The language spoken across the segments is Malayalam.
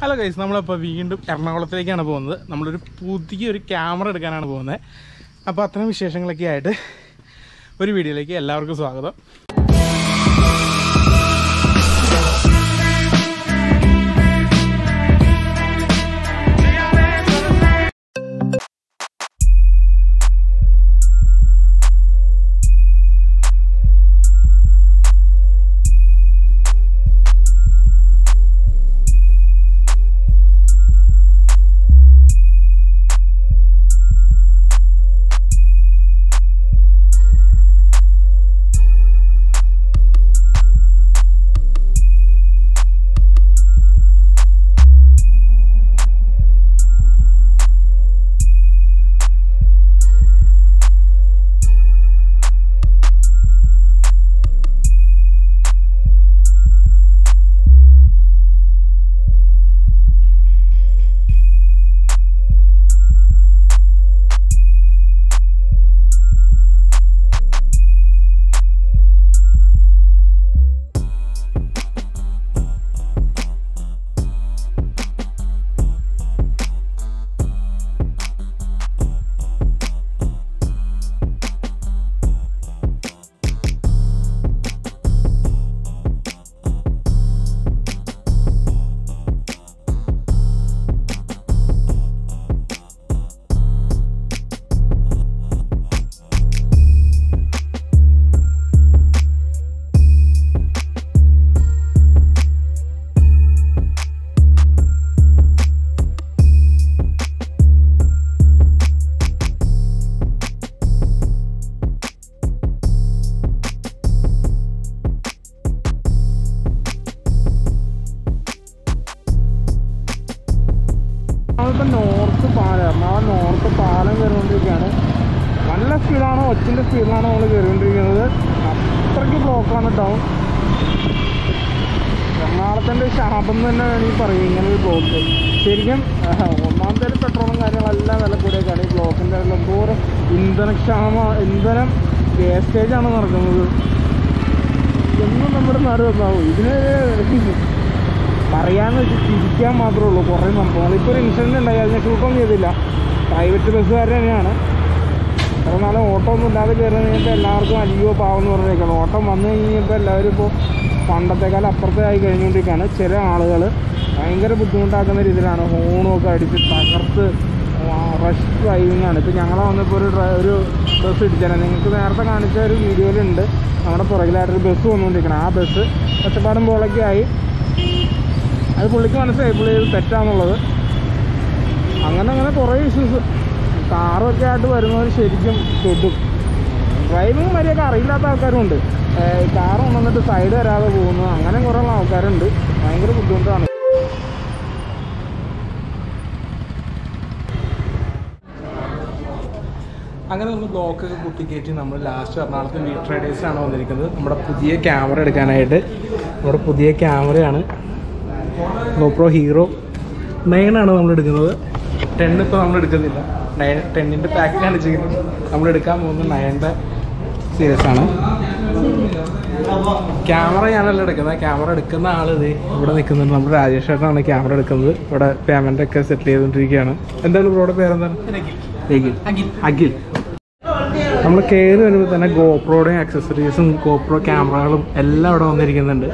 ഹലോ ഗൈസ്, നമ്മളിപ്പോൾ വീണ്ടും എറണാകുളത്തേക്കാണ് പോകുന്നത്. നമ്മളൊരു പുതിയൊരു ക്യാമറ എടുക്കാനാണ് പോകുന്നത്. അപ്പോൾ അത്തരം വിശേഷങ്ങളൊക്കെ ആയിട്ട് ഒരു വീഡിയോയിലേക്ക് എല്ലാവർക്കും സ്വാഗതം. നോർത്ത് പാലം, നോർത്ത് പാലം കയറിക്കൊണ്ടിരിക്കുകയാണ്. നല്ല സ്പീഡാണ്, ഒച്ചിൻ്റെ സ്പീഡിലാണ് നമ്മൾ കയറിക്കൊണ്ടിരിക്കുന്നത്. അത്രയ്ക്ക് ബ്ലോക്കാണ് ടൗൺ. എറണാകുളത്തിൻ്റെ ശാപം തന്നെ വേണമെങ്കിൽ പറയും ഇങ്ങനെ ഒരു ബ്ലോക്ക്. ശരിക്കും ഒന്നാമത്തെ പെട്രോളും കാര്യങ്ങളെല്ലാം വില കൂടിയൊക്കെയാണ്. ഈ ബ്ലോക്കിൻ്റെ എന്തോരം ഇന്ധനം വേസ്റ്റേജാണ് നടക്കുന്നത്. എന്നും നമ്മുടെ നാട് വന്നാവും. ഇതിന് പറയാമെന്ന് വെച്ച് ചിരിക്കാൻ മാത്രമേ ഉള്ളൂ കുറേ സംഭവങ്ങൾ. ഇപ്പോൾ ഒരു ഇൻസിഡൻറ്റ് ഉണ്ടായി, അതിനെ ഷൂട്ടൊന്നും ചെയ്തില്ല. പ്രൈവറ്റ് ബസ്സുകാർ തന്നെയാണ്. കുറേ നാളെ ഓട്ടോ ഒന്നും ഇല്ലാതെ കയറി കഴിഞ്ഞപ്പോൾ എല്ലാവർക്കും അയ്യോ പാവം എന്ന് പറഞ്ഞേക്കാണ്. ഓട്ടം വന്നു കഴിഞ്ഞപ്പോൾ എല്ലാവരും ഇപ്പോൾ പണ്ടത്തെക്കാലം അപ്പുറത്തേക്കായി കഴിഞ്ഞുകൊണ്ടിരിക്കുകയാണ്. ചില ആളുകൾ ഭയങ്കര ബുദ്ധിമുട്ടാക്കുന്ന രീതിയിലാണ് ഹോണൊക്കെ അടിച്ച് തകർത്ത് റഷ് ഡ്രൈവിങ്ങാണ്. ഇപ്പോൾ ഞങ്ങളെ വന്നപ്പോൾ ഒരു ബസ് ഇടിച്ചാൽ നിങ്ങൾക്ക് നേരത്തെ കാണിച്ച ഒരു വീഡിയോയിലുണ്ട്. നമ്മുടെ പുറകിലായിട്ടൊരു ബസ് വന്നുകൊണ്ടിരിക്കണം. ആ ബസ് ഒച്ചപ്പാടും പോളൊക്കെ ആയി. അത് പുള്ളിക്ക് മനസ്സിലായി പുള്ളി ഇത് തെറ്റാന്നുള്ളത്. അങ്ങനെ കുറേ ഇഷ്യൂസ്. കാറൊക്കെ ആയിട്ട് വരുന്നവർ ശരിക്കും തൊട്ടും. ഡ്രൈവിങ് മര്യാദ അറിയില്ലാത്ത ആൾക്കാരുണ്ട്. കാറ് കൊണ്ടുവന്നിട്ട് സൈഡ് വരാതെ പോകുന്നു. അങ്ങനെ കുറേ ആൾക്കാരുണ്ട്. ഭയങ്കര ബുദ്ധിമുട്ടാണ്. അങ്ങനെ നമ്മൾ ബ്ലോക്കൊക്കെ കുത്തിക്കയറ്റി നമ്മൾ ലാസ്റ്റ് എറണാകുളത്ത് മീറ്റർ റൈഡേഴ്സാണ് വന്നിരിക്കുന്നത്. നമ്മുടെ പുതിയ ക്യാമറ എടുക്കാനായിട്ട്. നമ്മുടെ പുതിയ ക്യാമറയാണ് GoPro Hero 9 ആണ് നമ്മൾ എടുക്കുന്നത്. 10 ഇപ്പോൾ നമ്മൾ എടുക്കുന്നില്ല. 10ൻ്റെ പാക്ക് കാണിച്ചിരിക്കുന്നത്. നമ്മൾ എടുക്കാൻ പോകുന്നത് 9ൻ്റെ സീരീസാണ്. ക്യാമറ ഞാനല്ല എടുക്കുന്നത്. ക്യാമറ എടുക്കുന്ന ആൾ ഇത് ഇവിടെ നിൽക്കുന്നുണ്ട്. നമ്മുടെ രാജേഷ് ചേട്ടനാണ് ക്യാമറ എടുക്കുന്നത്. ഇവിടെ പേയ്മെൻ്റൊക്കെ സെറ്റിൽ ചെയ്തുകൊണ്ടിരിക്കുകയാണ്. എന്താണ് ബ്രോയുടെ പേരെന്താണ്? അഖിൽ. നമ്മൾ കയറി വരുമ്പോൾ തന്നെ GoProയുടെയും ആക്സസറീസും GoPro ക്യാമറകളും എല്ലാം ഇവിടെ വന്നിരിക്കുന്നുണ്ട്.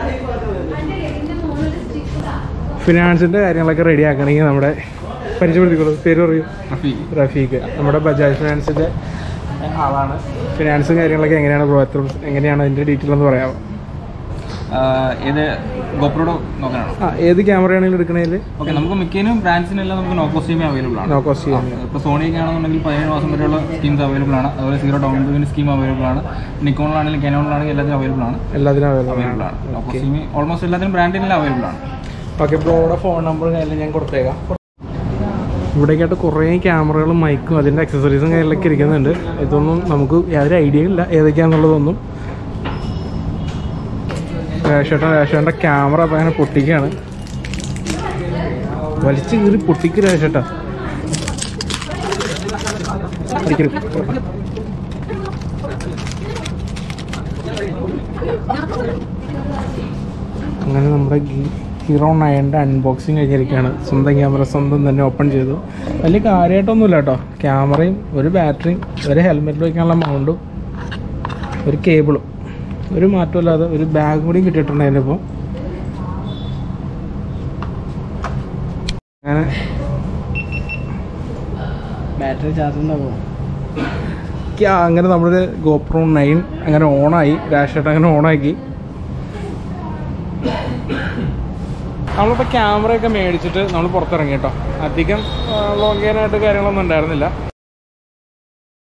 ഫിനാൻസിൻ്റെ കാര്യങ്ങളൊക്കെ റെഡി ആക്കണമെങ്കിൽ നമ്മുടെ പരിചയപ്പെടുത്തിക്കോളൂ. പേര് പറയൂ. റഫീഖ്. നമ്മുടെ ബജാജ് ഫിനാൻസിൻ്റെ ആളാണ്. ഫിനാൻസും കാര്യങ്ങളൊക്കെ എങ്ങനെയാണ് എങ്ങനെയാണ് അതിൻ്റെ ഡീറ്റെയിൽ ഒന്ന് പറയാമോ? ഏത് GoPro നോക്കാനാണോ? ഏത് ക്യാമറയാണെങ്കിലും എടുക്കണേൽ ഓക്കെ. നമുക്ക് മിക്കതിനും ബ്രാൻഡ്സിനെല്ലാം നമുക്ക് നോ കോസ്റ്റ് സ്കീം അവൈലബിൾ ആണ്. ഇപ്പോൾ സോണിയൊക്കെ ആണെന്നുണ്ടെങ്കിൽ 17 മാസം വരെയുള്ള സ്കീംസ് അവൈലബിൾ ആണ്. അതുപോലെ 0 ഡൗൺ പേയ്മെന്റ് സ്കീം അവൈലബിൾ ആണ്. നിക്കോണിലാണെങ്കിലും കാനോണിലാണെങ്കിലും എല്ലാത്തിനും അവൈലബിൾ ആണ്. അവൈലബിൾ ആണ്. നോ കോസ്റ്റ് സ്കീം ഓൾമോസ്റ്റ് എല്ലാത്തിനും ബ്രാൻഡിനെല്ലാം അവൈലബിൾ ആണ്. ഓക്കെ. ബ്രോയുടെ ഫോൺ നമ്പർ ഞാൻ കൊടുത്തേക്കാം. ഇവിടേക്കായിട്ട് കുറേ ക്യാമറകളും മൈക്കും അതിൻ്റെ അക്സസറീസും കാര്യങ്ങളൊക്കെ ഇരിക്കുന്നുണ്ട്. ഇതൊന്നും നമുക്ക് യാതൊരു ഐഡിയ ഇല്ല ഏതൊക്കെയാണെന്നുള്ളതൊന്നും. രാജേഷേട്ടൻ്റെ ക്യാമറ അപ്പോൾ അങ്ങനെ പൊട്ടിക്കുകയാണ്. വലിച്ചു കീറി പൊട്ടിക്ക് രാജേഷേട്ടാ. അങ്ങനെ നമ്മുടെ ഹീറോ 9ൻ്റെ അൺബോക്സിങ് കഴിഞ്ഞിരിക്കുകയാണ്. സ്വന്തം ക്യാമറ സ്വന്തം തന്നെ ഓപ്പൺ ചെയ്തു. വലിയ കാര്യമായിട്ടൊന്നുമില്ല കേട്ടോ. ക്യാമറയും ഒരു ബാറ്ററിയും ഒരു ഹെൽമെറ്റ് വയ്ക്കാനുള്ള മൗണ്ടും ഒരു കേബിളും ഒരു മാറ്റമില്ലാതെ ഒരു ബാഗ് കൂടി കിട്ടിയിട്ടുണ്ട് അതിനിപ്പോൾ. അങ്ങനെ ബാറ്ററി ചാർജ് ഉണ്ടാകുമോ? അങ്ങനെ നമ്മുടെ GoPro 9 അങ്ങനെ ഓണായി. രാഷായിട്ട് അങ്ങനെ ഓണാക്കി. നമ്മളിപ്പോൾ ക്യാമറയൊക്കെ മേടിച്ചിട്ട് നമ്മൾ പുറത്തിറങ്ങി കേട്ടോ. അധികം വ്ളോഗ് ചെയ്യാനായിട്ട് കാര്യങ്ങളൊന്നും ഉണ്ടായിരുന്നില്ല.